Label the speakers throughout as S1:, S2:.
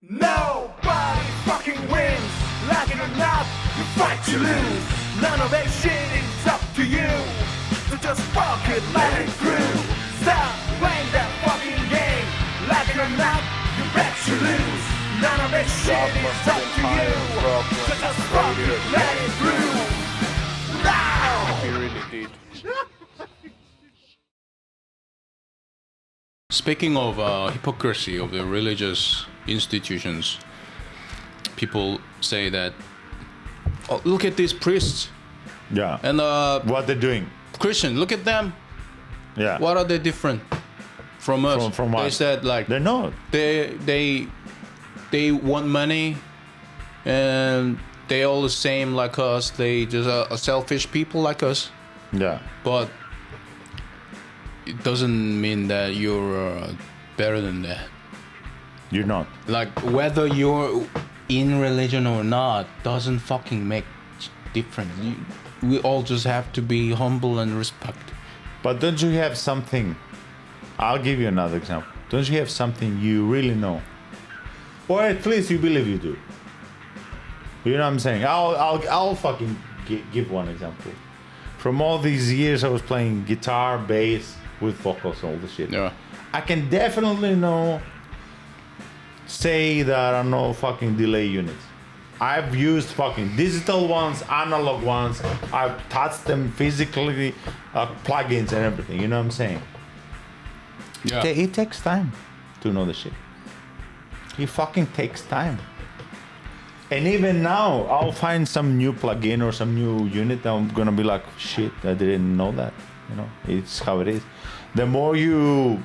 S1: Nobody fucking wins. Like it or not, you fight to lose. None of that shit is up to you. So just fuck it, let it through. Stop playing that fucking game. Like it or not, you bet you lose. None of that shit is up to you. So just fuck it, let it through. Now!
S2: He really did.
S3: Speaking of hypocrisy of the religious institutions, people say that, oh, look at these priests
S4: Yeah.
S3: and
S4: What they're doing.
S3: Christian, look at them.
S4: Yeah.
S3: What are they different from us?
S4: From what?
S3: They said like
S4: They're not.
S3: they want money and they all the same like us. They just are selfish people like us.
S4: Yeah.
S3: But it doesn't mean that you're better than that.
S4: You're not.
S3: Like whether you're in religion or not doesn't fucking make difference. We all just have to be humble and respect.
S4: But don't you have something? I'll give you another example. Don't you have something you really know, or at least you believe you do? You know what I'm saying? I'll fucking give one example. From all these years I was playing guitar, bass, with vocals, all the shit.
S3: Yeah.
S4: I can definitely say that I know fucking delay units. I've used fucking digital ones, analog ones. I've touched them physically, plugins and everything. You know what I'm saying?
S3: Yeah.
S4: It takes time to know the shit. It fucking takes time. And even now, I'll find some new plugin or some new unit. I'm gonna be like, shit, I didn't know that. You know, it's how it is. The more you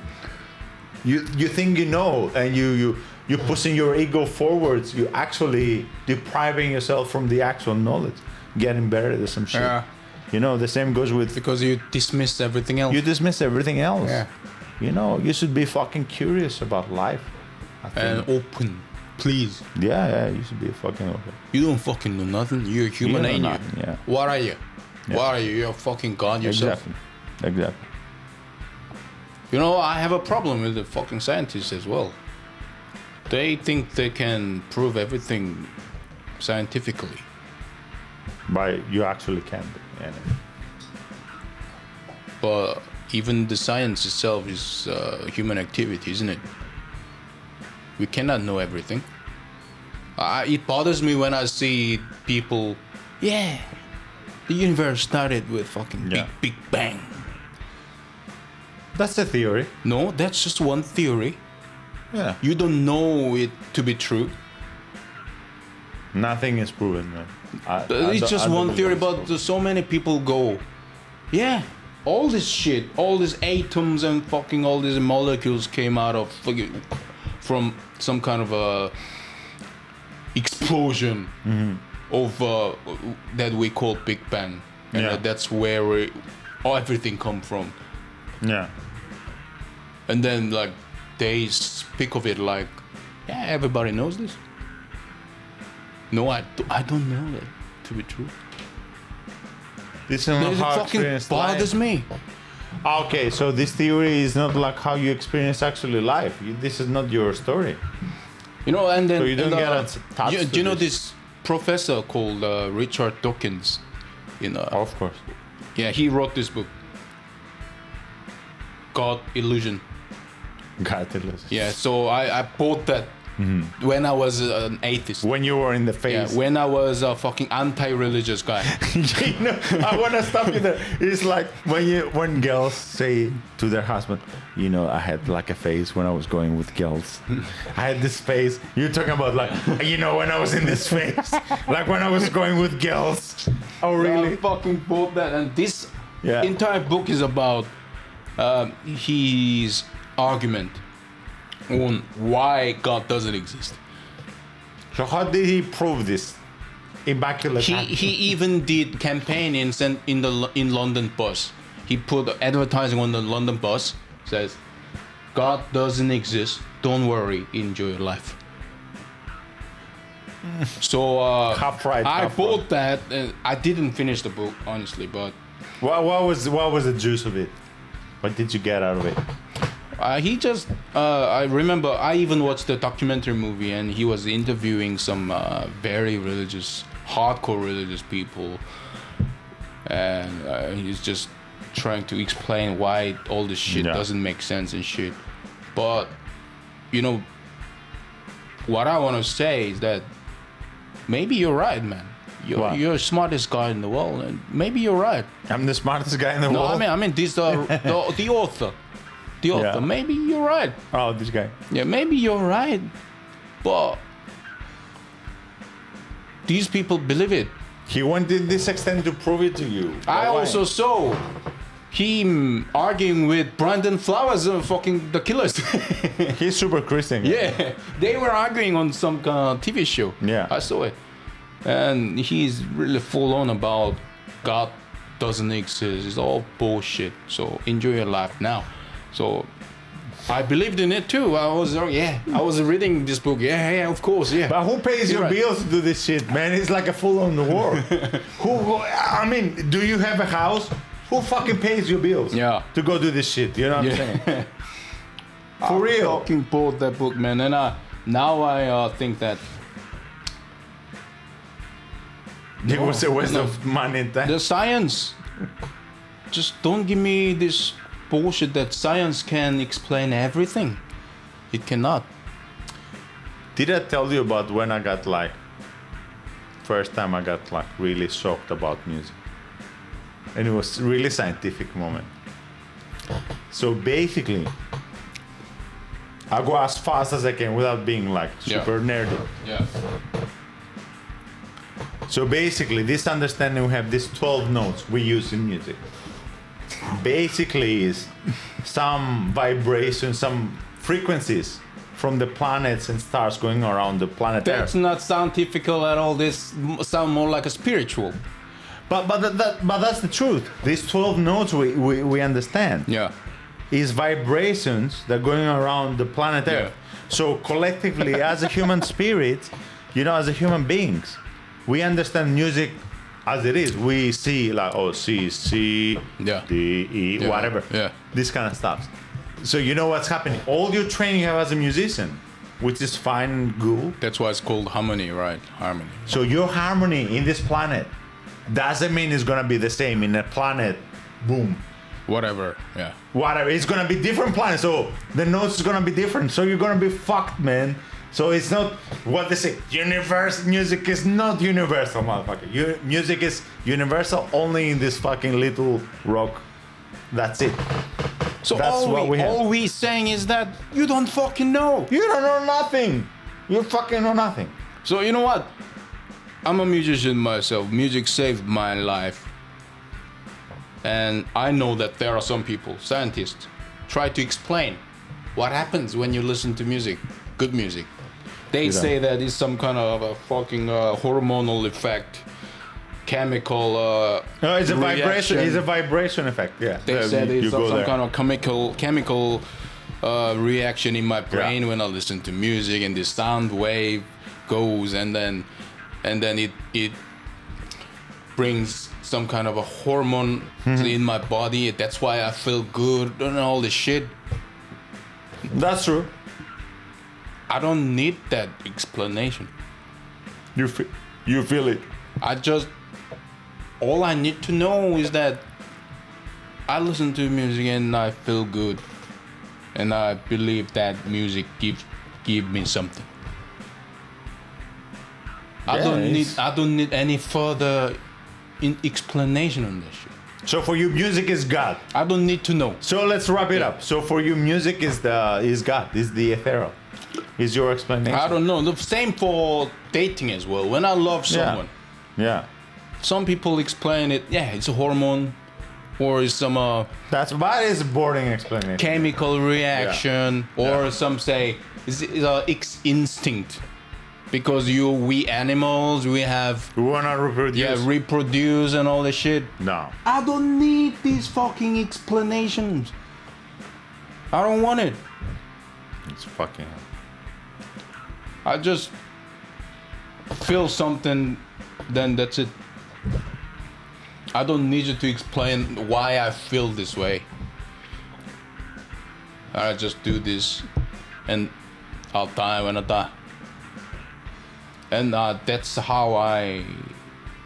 S4: think you know, and you're pushing your ego forwards, you actually depriving yourself from the actual knowledge, getting better at some shit.
S3: Yeah.
S4: You know, the same goes with
S3: Because you dismiss everything else.
S4: you dismiss everything else.
S3: Yeah.
S4: You know, you should be fucking curious about life. I think.
S3: And open, please.
S4: Yeah, you should be fucking open.
S3: You don't fucking know nothing. You're a human,
S4: know
S3: ain't you?
S4: nothing, yeah.
S3: What are you?
S4: Yeah.
S3: What are you? You're a fucking god yourself.
S4: Exactly.
S3: You know, I have a problem with the fucking scientists as well. They think they can prove everything scientifically.
S4: But you actually can. Yeah.
S3: But even the science itself is human activity, isn't it? We cannot know everything. It bothers me when I see people, the universe started with fucking big bang.
S4: That's the theory.
S3: No, that's just one theory.
S4: Yeah.
S3: You don't know it to be true.
S4: Nothing is proven, man.
S3: It's just one theory, but so many people go, all this shit, all these atoms and fucking all these molecules came out of from some kind of a explosion of that we call Big Bang, and that's where everything come from.
S4: Yeah.
S3: And then like they speak of it like, everybody knows this. No, I don't know that to be true.
S4: This is how
S3: fucking bothers me.
S4: Okay, so this theory is not like how you experience actually life. This is not your story.
S3: You know, and then
S4: So you don't get attached
S3: do you know
S4: to
S3: this professor called Richard Dawkins?
S4: Of course.
S3: Yeah, he wrote this book, God Illusion.
S4: God, it is.
S3: Yeah, so I bought that when I was an atheist.
S4: When you were in the
S3: Yeah,
S4: phase.
S3: when I was a fucking anti-religious guy.
S4: You know, I want to stop you there. It's like when girls say to their husband, you know, I had like a phase when I was going with girls. I had this phase. You're talking about like, you know, when I was in this phase, like when I was going with girls. Oh, really?
S3: I fucking bought that, and this
S4: Yeah.
S3: entire book is about his argument on why God doesn't exist.
S4: So how did he prove this? Immaculate.
S3: He even did campaign in London bus. He put advertising on the London bus. Says, God doesn't exist. Don't worry. Enjoy your life. So
S4: Half right,
S3: I
S4: half
S3: bought that. And I didn't finish the book honestly, but
S4: What was the juice of it? What did you get out of it?
S3: He just, I remember, I even watched the documentary movie, and he was interviewing some very religious, hardcore religious people, and he's just trying to explain why all this shit doesn't make sense and shit. But, you know, what I want to say is that maybe you're right, man. You're the smartest guy in the world, and maybe you're right.
S4: I'm the smartest guy in the world.
S3: No, I mean, this the author. The author.
S4: Yeah.
S3: Maybe you're right.
S4: Oh, this guy.
S3: Yeah, maybe you're right. But these people believe it.
S4: He went to this extent to prove it to you.
S3: I
S4: Why?
S3: also saw him arguing with Brandon Flowers, fucking the Killers.
S4: He's super Christian.
S3: Yeah, they were arguing on some TV show.
S4: Yeah.
S3: I saw it. And he's really full on about God doesn't exist. It's all bullshit. So enjoy your life now. So I believed in it too. I was reading this book. Yeah, of course, yeah.
S4: But who pays your bills to do this shit, man? It's like a full-on war. I mean, do you have a house? Who fucking pays your bills?
S3: Yeah.
S4: To go do this shit? You know what I'm saying? For real.
S3: I fucking bought that book, man. And now I think that
S4: It was a waste of money and time.
S3: the science, just don't give me this bullshit that science can explain everything. It cannot.
S4: Did I tell you about when I got like, first time I got like really shocked about music? And it was really scientific moment. So basically, I go as fast as I can without being like super nerdy.
S3: Yeah.
S4: So basically, this understanding, we have these 12 notes we use in music. Basically is some vibration, some frequencies from the planets and stars going around the planet
S3: That's
S4: Earth.
S3: not scientific at all. This sound more like a spiritual.
S4: But that's the truth. These 12 notes we understand
S3: Yeah.
S4: is vibrations that are going around the planet
S3: Yeah.
S4: Earth. So collectively, as a human spirit, you know, as a human beings, we understand music as it is. We see like, oh, C, C,
S3: Yeah.
S4: D, E,
S3: Yeah.
S4: whatever.
S3: Yeah.
S4: This kind of stuff. So you know what's happening. All your training you have as a musician, which is fine and good.
S3: That's why it's called harmony, right? Harmony.
S4: So your harmony in this planet doesn't mean it's gonna be the same in a planet. Boom.
S3: Whatever. Yeah.
S4: Whatever. It's gonna be different planets. So the notes is gonna be different. So you're gonna be fucked, man. So it's not what they say. Music is not universal, motherfucker. Music is universal only in this fucking little rock. That's it.
S3: So
S4: That's what we have.
S3: all we saying is that you don't fucking know.
S4: You don't know nothing. You fucking know nothing.
S3: So you know what? I'm a musician myself. Music saved my life. And I know that there are some people, scientists, try to explain what happens when you listen to music, good music. They say that it's some kind of a fucking hormonal effect, chemical
S4: No, it's a
S3: reaction.
S4: vibration. It's a vibration effect. Yeah.
S3: They said
S4: you
S3: it's
S4: go
S3: some
S4: there.
S3: kind of chemical reaction in my brain when I listen to music, and the sound wave goes, and then it brings some kind of a hormone in my body. That's why I feel good and all this shit.
S4: That's true.
S3: I don't need that explanation.
S4: You feel it.
S3: All I need to know is that I listen to music and I feel good, and I believe that music give me something. I don't need any further explanation on this shit.
S4: So for you, music is God.
S3: I don't need to know.
S4: So let's wrap it up. So for you, music is God. Is the ethereal. Is your explanation?
S3: I don't know. The same for dating as well. When I love someone,
S4: Yeah.
S3: some people explain it. Yeah, it's a hormone, or it's some
S4: That is a boring explanation.
S3: chemical reaction, or some say it's instinct, because we animals, we have
S4: We wanna reproduce.
S3: reproduce and all the shit.
S4: No.
S3: I don't need these fucking explanations. I don't want it.
S4: It's fucking.
S3: I just feel something, then that's it. I don't need you to explain why I feel this way. I just do this, and I'll die when I die. And that's how I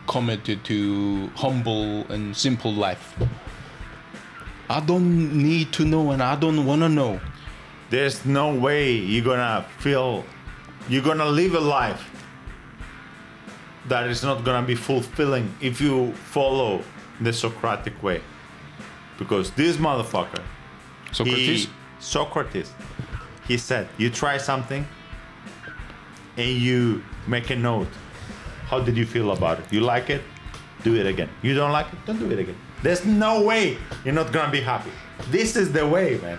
S3: committed to humble and simple life. I don't need to know, and I don't want to know.
S4: There's no way you're gonna live a life that is not gonna be fulfilling if you follow the Socratic way. Because this motherfucker, Socrates, he said, you try something and you make a note. How did you feel about it? You like it? Do it again. You don't like it? Don't do it again. There's no way you're not gonna be happy. This is the way, man.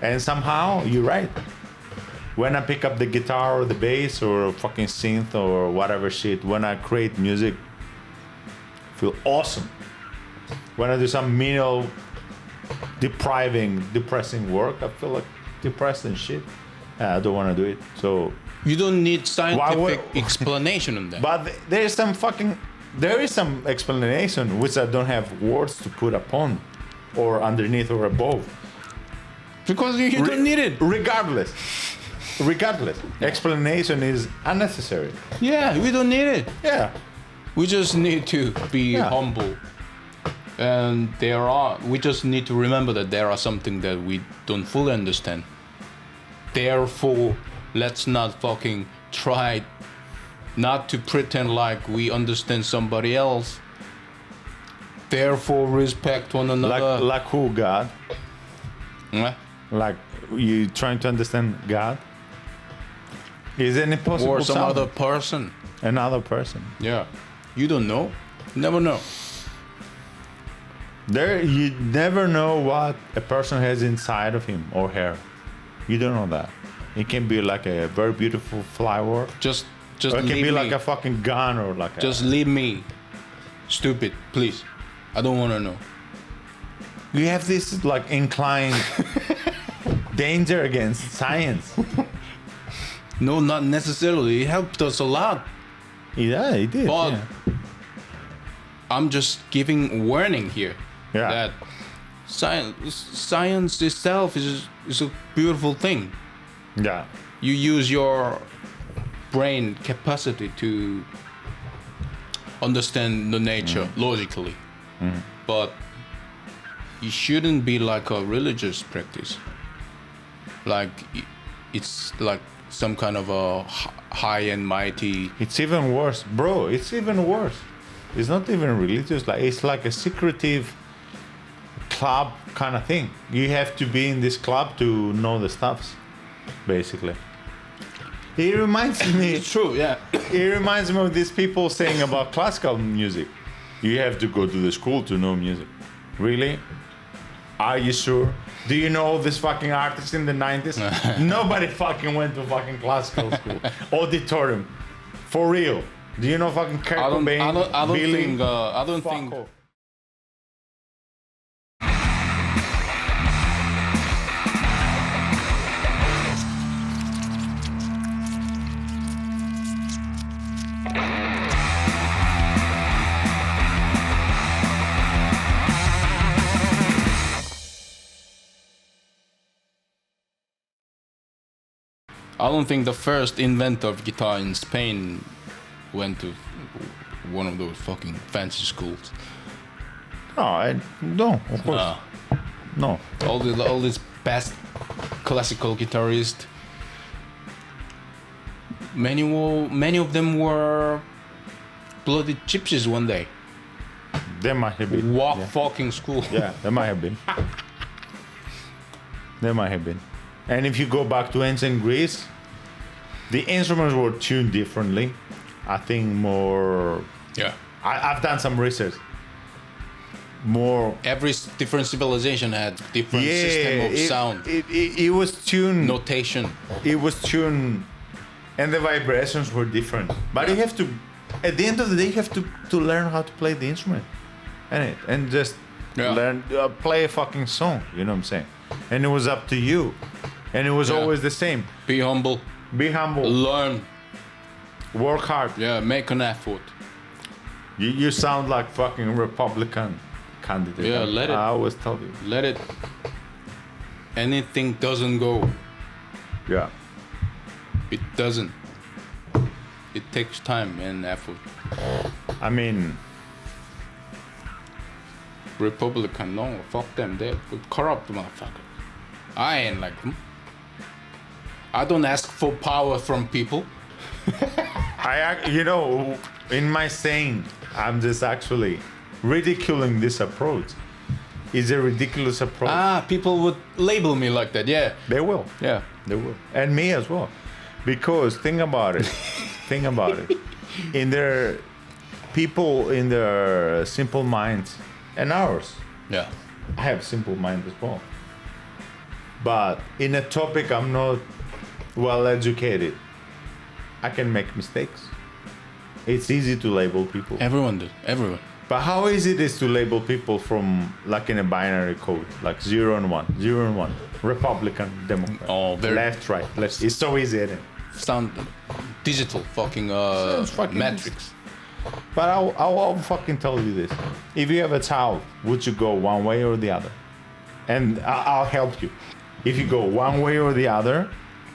S4: And somehow, you're right. When I pick up the guitar or the bass or fucking synth or whatever shit, when I create music, I feel awesome. When I do some menial, depressing work, I feel like depressed and shit. I don't want to do it. So
S3: you don't need scientific explanation on that.
S4: But there is some explanation which I don't have words to put upon, or underneath or above.
S3: Because you don't need it.
S4: Regardless, explanation is unnecessary.
S3: Yeah, we don't need it.
S4: Yeah,
S3: we just need to be humble, and we just need to remember that there are something that we don't fully understand. Therefore, let's not fucking try not to pretend like we understand somebody else. Therefore, respect one another.
S4: Like who, God?
S3: Huh?
S4: Like you trying to understand God? Is it impossible?
S3: Or some other person.
S4: Another person.
S3: Yeah. You don't know. Never know.
S4: You never know what a person has inside of him or her. You don't know that. It can be like a very beautiful flower.
S3: Just
S4: or it can
S3: leave
S4: be
S3: me.
S4: like a fucking gun or like
S3: Just leave me. Stupid, please. I don't want to know.
S4: You have this like inclined danger against science.
S3: No, not necessarily. It helped us a lot.
S4: Yeah, it did.
S3: But
S4: yeah.
S3: I'm just giving warning here.
S4: Yeah.
S3: That science itself is a beautiful thing.
S4: Yeah.
S3: You use your brain capacity to understand the nature logically. But it shouldn't be like a religious practice. Like it's like some kind of a high and mighty.
S4: It's even worse, bro. It's even worse. It's not even religious. Like it's like a secretive club kind of thing. You have to be in this club to know the stuffs, basically. It reminds me.
S3: It's true, yeah.
S4: It reminds me of these people saying about classical music. You have to go to the school to know music. Really? Are you sure? Do you know all these fucking artists in the 90s? Nobody fucking went to fucking classical school. Auditorium. For real. Do you know fucking Kurt Cobain?
S3: I don't
S4: Billy?
S3: think. I don't
S4: Fuck
S3: think.
S4: off.
S3: I don't think the first inventor of guitar in Spain went to one of those fucking fancy schools.
S4: No, of course. No.
S3: All these best classical guitarists. Many of them were bloody gypsies one day.
S4: There might have been.
S3: Fucking school.
S4: Yeah, there might have been. There might have been. And if you go back to ancient Greece, the instruments were tuned differently. I think more.
S3: Yeah.
S4: I've done some research. More.
S3: Every different civilization had different system of sound.
S4: It was tuned.
S3: Notation.
S4: It was tuned, and the vibrations were different. But you have to, at the end of the day, you have to learn how to play the instrument, and just learn play a fucking song. You know what I'm saying? And it was up to you, and it was always the same.
S3: Be humble.
S4: Be humble.
S3: Learn.
S4: Work hard.
S3: Yeah, make an effort.
S4: You sound like fucking Republican candidate.
S3: Yeah, let it.
S4: I always tell you.
S3: Let it. anything doesn't go.
S4: Yeah.
S3: It doesn't. It takes time and effort.
S4: I mean,
S3: Republican, no, fuck them. They're corrupt motherfucker. I ain't like them. I don't ask for power from people.
S4: in my saying, I'm just actually ridiculing this approach. It's a ridiculous approach.
S3: People would label me like that, yeah.
S4: They will.
S3: Yeah.
S4: They will. And me as well. Because think about it. In their people in their simple minds and ours.
S3: Yeah.
S4: I have simple mind as well. But in a topic I'm not well educated, I can make mistakes. It's easy to label people.
S3: Everyone does. Everyone.
S4: But how easy it is to label people from like in a binary code, like 0 and 1, Republican, Democrat,
S3: Oh, very
S4: left, right, left. It's so easy, isn't it?
S3: Sound digital fucking
S4: Sounds fucking
S3: matrix.
S4: But I'll fucking tell you this. If you have a child, would you go one way or the other? And I'll help you. If you go one way or the other,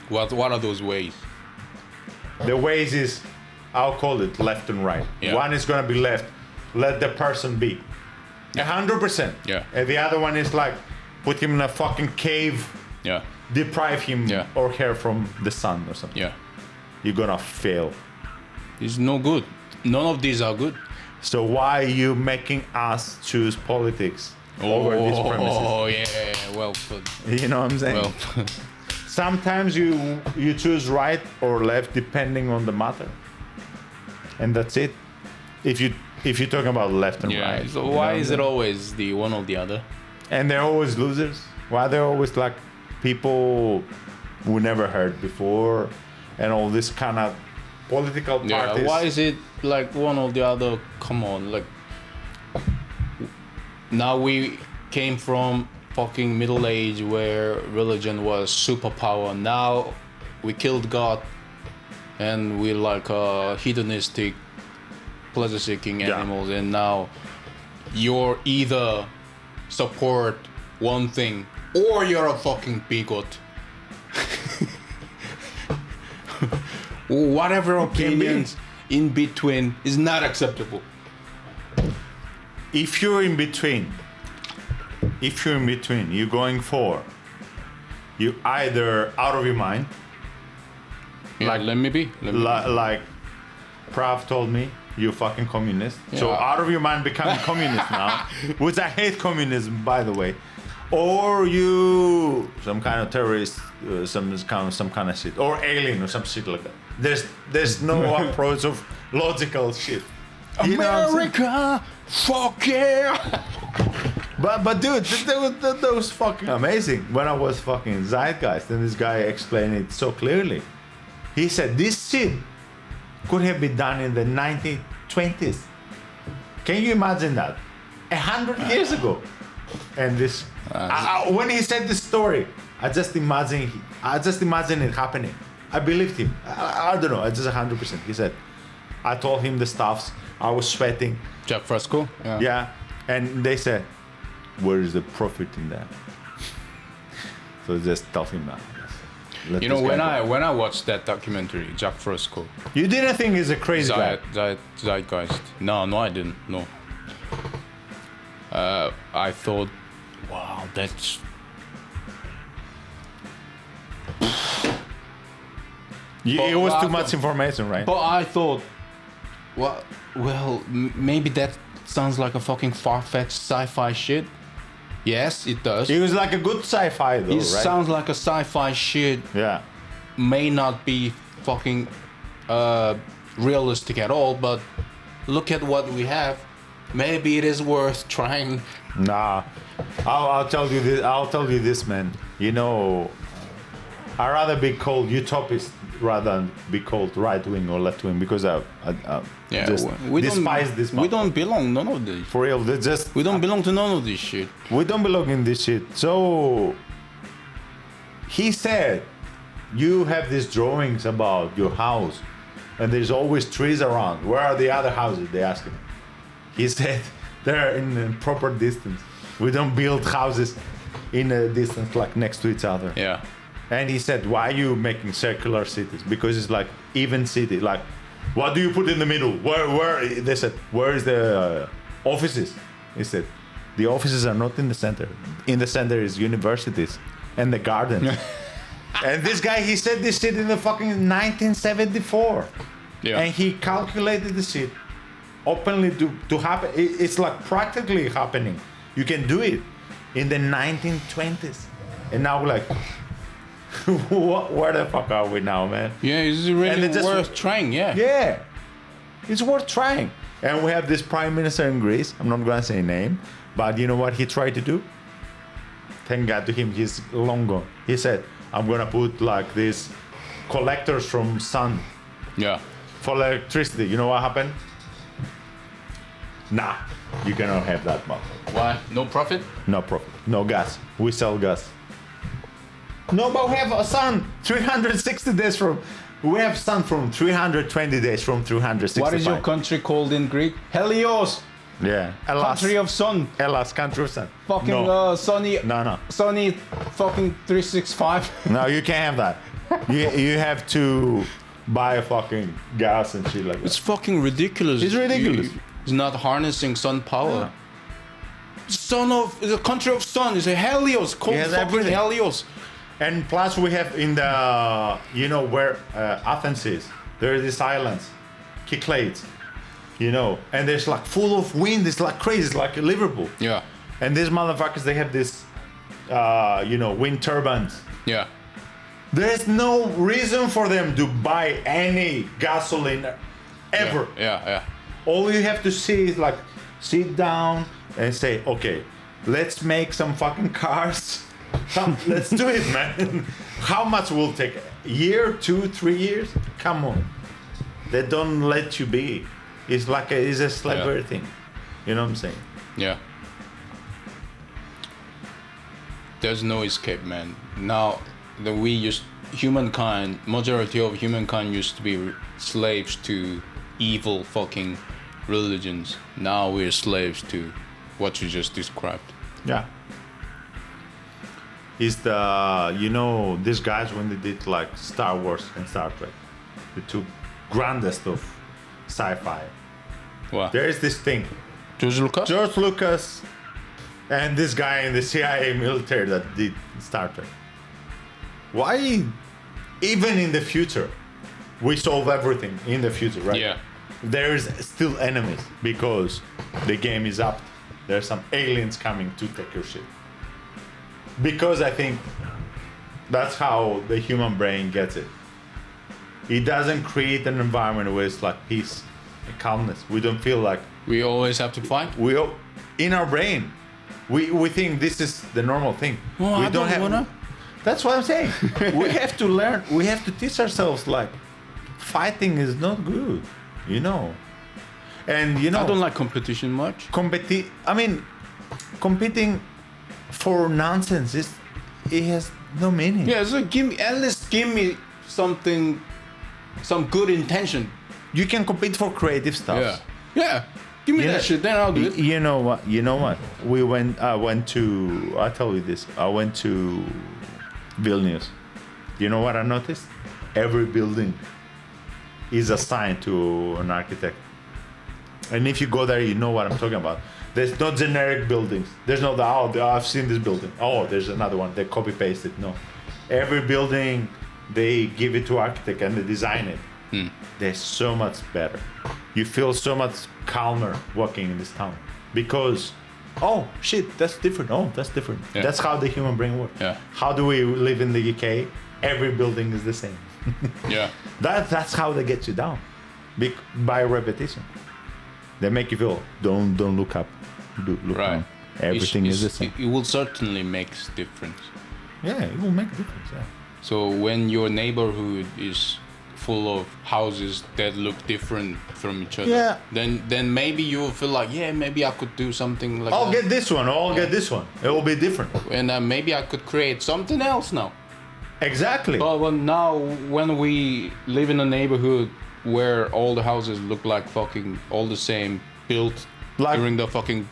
S3: What are those ways?
S4: the ways is, I'll call it left and right.
S3: Yeah.
S4: One is gonna be left, let the person be. 100%.
S3: Yeah.
S4: And the other one is like, put him in a fucking cave,
S3: Yeah.
S4: deprive him
S3: Yeah.
S4: or her from the sun or something.
S3: Yeah.
S4: You're gonna fail.
S3: It's no good. None of these are good.
S4: So why are you making us choose politics over these premises?
S3: Oh yeah, well put.
S4: You know what I'm saying?
S3: Well put.
S4: Sometimes you choose right or left depending on the matter, and that's it. If you're talking about left and
S3: Yeah.
S4: right,
S3: So
S4: you know
S3: why
S4: what
S3: is
S4: I'm
S3: it
S4: saying?
S3: always the one or the other?
S4: And they're always losers. Why they're always like people we never heard before, and all this kind of political parties.
S3: Yeah. Why is it like one or the other? Come on, like now we came from fucking middle age where religion was superpower. Now we killed God, and we like hedonistic, pleasure-seeking
S4: Yeah.
S3: animals. And now you're either support one thing or you're a fucking bigot. Whatever opinions in between is not acceptable.
S4: If you're in between, you're going for, you either out of your mind,
S3: Yeah,
S4: Like-
S3: let me be. Let me be.
S4: like Prav told me, you fucking communist. So
S3: Yeah.
S4: out of your mind becoming communist now, which I hate communism, by the way. Or you some kind of terrorist, some kind of shit, or alien or some shit like that. There's no approach of logical shit. You know what I'm saying?
S3: America, fuck yeah!
S4: But dude, that was fucking amazing. When I was fucking Zeitgeist, and this guy explained it so clearly. He said this shit could have been done in the 1920s. Can you imagine that? 100 years ago. And this, when he said this story, I just imagine it happening. I believed him. I don't know. I just 100%. He said, I told him the stuffs. I was sweating.
S3: Jack Fresco?
S4: Yeah. And they said, where is the profit in that? So just tell him that. Let
S3: You know,
S4: this guy go.
S3: when I watched that documentary, Jack Fresco,
S4: You didn't think he's a crazy guy.
S3: Zeitgeist. No, I didn't. No. I thought, wow, that's.
S4: It was
S3: But
S4: too
S3: I
S4: much
S3: thought-
S4: information, right?
S3: But I thought, well, maybe that sounds like a fucking far-fetched sci-fi shit. Yes, it does.
S4: It was like a good sci-fi though,
S3: It
S4: right?
S3: sounds like a sci-fi shit.
S4: Yeah.
S3: May not be fucking realistic at all, but look at what we have. Maybe it is worth trying.
S4: Nah. I'll tell you this. I'll tell you this, man. You know, I'd rather be called utopist rather than be called right wing or left wing because I just despise this.
S3: We don't belong none of this.
S4: For real. They just
S3: We don't belong to none of this shit.
S4: we don't belong in this shit. So he said, you have these drawings about your house, and there's always trees around. Where are the other houses? They asked him. He said, they're in proper distance. We don't build houses in a distance, like next to each other.
S3: Yeah.
S4: And he said, why are you making circular cities? Because it's like even city. Like, what do you put in the middle? Where? They said, where is the offices? He said, the offices are not in the center. In the center is universities and the gardens. And this guy, he said this shit in the fucking 1974.
S3: Yeah.
S4: And he calculated the shit openly to happen. It's like practically happening. You can do it in the 1920s. And now we're like, where the fuck are we now, man?
S3: Yeah, it's really
S4: just-
S3: worth trying. Yeah.
S4: Yeah, it's worth trying. And we have this prime minister in Greece. I'm not gonna say name, but you know what he tried to do? Thank God to him, he's long gone. He said, I'm gonna put like these collectors from sun
S3: Yeah.
S4: for electricity. You know what happened? Nah, you cannot have that much.
S3: Why? No profit?
S4: No profit, no gas. We sell gas. No, but we have a sun 360 days from. We have sun from 320 days from 365.
S3: What is your country called in Greek? Helios.
S4: Yeah, Hellas.
S3: Country of sun.
S4: Hellas, country of sun.
S3: Fucking
S4: No.
S3: sunny.
S4: No.
S3: Sunny fucking 365.
S4: No, you can't have that. You have to buy fucking gas and shit like that.
S3: It's fucking ridiculous.
S4: It's ridiculous.
S3: It's not harnessing sun power. Son of the country of sun is a Helios. Called
S4: Yes,
S3: fucking
S4: everything.
S3: Helios.
S4: And plus we have in the, you know where Athens is, there are these islands, Cyclades, you know, and there's like full of wind, it's like crazy, it's like Liverpool.
S3: Yeah.
S4: And these motherfuckers, they have this, you know, wind turbines.
S3: Yeah.
S4: There's no reason for them to buy any gasoline ever.
S3: Yeah.
S4: All you have to see is like sit down and say, okay, let's make some fucking cars. Let's do it, man. How much will it take? A year, 2, 3 years? Come on. They don't let you be. It's like it's a slavery thing. You know what I'm saying?
S3: Yeah. There's no escape, man. Now that majority of humankind used to be slaves to evil fucking religions. Now we're slaves to what you just described.
S4: Yeah. Is the, you know, these guys when they did like Star Wars and Star Trek, the two grandest of sci-fi.
S3: What?
S4: There is this thing,
S3: George Lucas?
S4: George Lucas and this guy in the CIA military that did Star Trek. Why, even in the future, we solve everything in the future, right?
S3: Yeah.
S4: There's still enemies because the game is up. There's some aliens coming to take your shit. Because I think that's how the human brain gets it. It doesn't create an environment where it's like peace and calmness. We don't feel like
S3: We always have to fight.
S4: in our brain. We think this is the normal thing.
S3: Oh,
S4: we
S3: I don't wanna.
S4: That's what I'm saying. We have to learn. We have to teach ourselves like fighting is not good, you know. And you know,
S3: I don't like competition much.
S4: competing for nonsense it has no meaning.
S3: Yeah, so at least give me something, some good intention.
S4: You can compete for creative stuff.
S3: Yeah. Give me
S4: Yeah.
S3: that shit, then I'll do it.
S4: You know what? I went to, I'll tell you this. I went to Vilnius. You know what I noticed? Every building is assigned to an architect. And if you go there, you know what I'm talking about. There's no generic buildings. There's no, I've seen this building. Oh, there's another one. They copy paste it. No. Every building, they give it to architect and they design it. They're so much better. You feel so much calmer walking in this town because, oh shit, that's different. Oh, that's different.
S3: Yeah.
S4: That's how the human brain works.
S3: Yeah.
S4: How do we live in the UK? Every building is the same.
S3: Yeah.
S4: That's how they get you down, by repetition. They make you feel don't look up, look
S3: Right.
S4: down. Everything is the
S3: It's-
S4: same.
S3: It will certainly make difference.
S4: Yeah, it will make a difference. Yeah.
S3: So when your neighborhood is full of houses that look different from each other,
S4: Yeah.
S3: then maybe you will feel like, yeah, maybe I could do something like
S4: I'll
S3: that.
S4: get this one. I'll get this one. It will be different.
S3: And maybe I could create something else now.
S4: Exactly.
S3: But now, when we live in a neighborhood where all the houses look like fucking all the same, built
S4: Like-
S3: during the fucking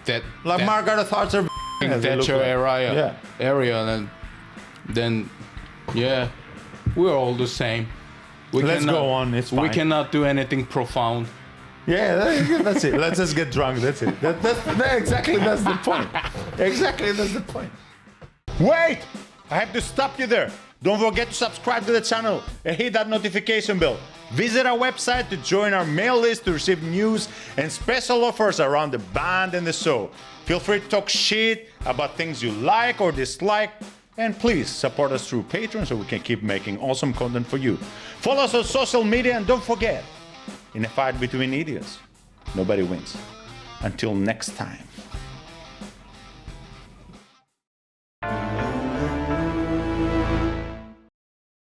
S4: Like Margaret Thatcher they look
S3: Thatcher
S4: like.
S3: area, and then yeah, we're all the same.
S4: Let's go on. It's fine.
S3: We cannot do anything profound.
S4: Yeah, that's it. Let's just get drunk. That's it. Exactly. That's the point. Exactly. That's the point. Wait! I have to stop you there. Don't forget to subscribe to the channel and hit that notification bell. Visit our website to join our mail list to receive news and special offers around the band and the show. Feel free to talk shit about things you like or dislike. And please support us through Patreon so we can keep making awesome content for you. Follow us on social media and don't forget, in a fight between idiots, nobody wins. Until next time.